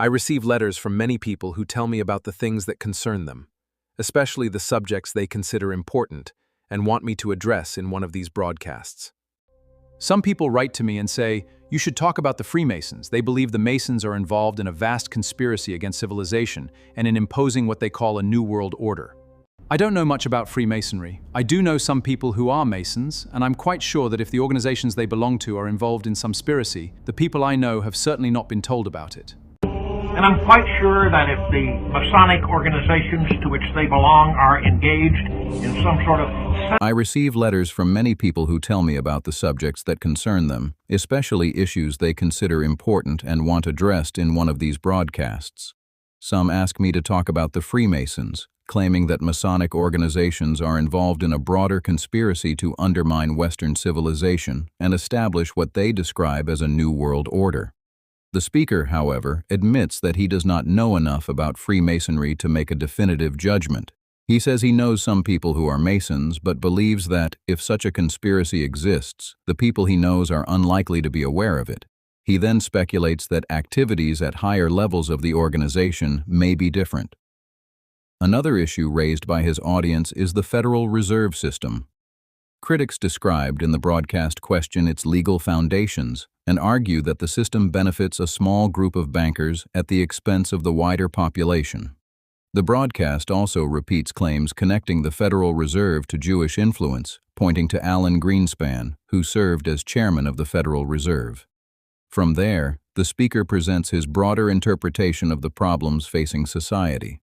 I receive letters from many people who tell me about the things that concern them, especially the subjects they consider important and want me to address in one of these broadcasts. Some people write to me and say, "You should talk about the Freemasons. They believe the Masons are involved in a vast conspiracy against civilization and in imposing what they call a New World Order." I don't know much about Freemasonry. I do know some people who are Masons, and I'm quite sure that if the organizations they belong to are involved in some conspiracy, the people I know have certainly not been told about it. And I'm quite sure that if the Masonic organizations to which they belong are engaged in some sort of... I receive letters from many people who tell me about the subjects that concern them, especially issues they consider important and want addressed in one of these broadcasts. Some ask me to talk about the Freemasons, claiming that Masonic organizations are involved in a broader conspiracy to undermine Western civilization and establish what they describe as a New World Order. The speaker, however, admits that he does not know enough about Freemasonry to make a definitive judgment. He says he knows some people who are Masons, but believes that, if such a conspiracy exists, the people he knows are unlikely to be aware of it. He then speculates that activities at higher levels of the organization may be different. Another issue raised by his audience is the Federal Reserve System. Critics described in the broadcast question its legal foundations and argue that the system benefits a small group of bankers at the expense of the wider population. The broadcast also repeats claims connecting the Federal Reserve to Jewish influence, pointing to Alan Greenspan, who served as chairman of the Federal Reserve. From there, the speaker presents his broader interpretation of the problems facing society.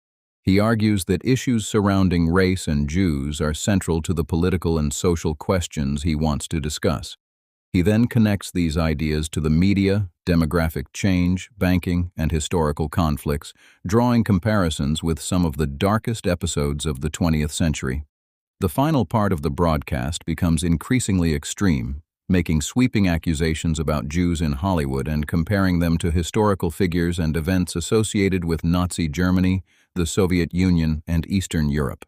He argues that issues surrounding race and Jews are central to the political and social questions he wants to discuss. He then connects these ideas to the media, demographic change, banking, and historical conflicts, drawing comparisons with some of the darkest episodes of the 20th century. The final part of the broadcast becomes increasingly extreme, making sweeping accusations about Jews in Hollywood and comparing them to historical figures and events associated with Nazi Germany, the Soviet Union, and Eastern Europe.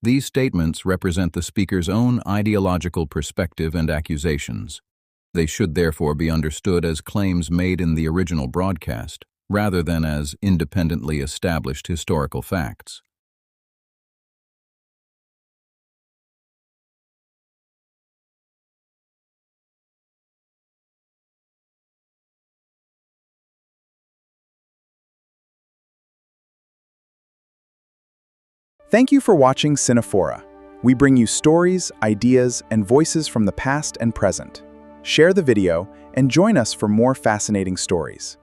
These statements represent the speaker's own ideological perspective and accusations. They should therefore be understood as claims made in the original broadcast, rather than as independently established historical facts. Thank you for watching Cinevora. We bring you stories, ideas, and voices from the past and present. Share the video and join us for more fascinating stories.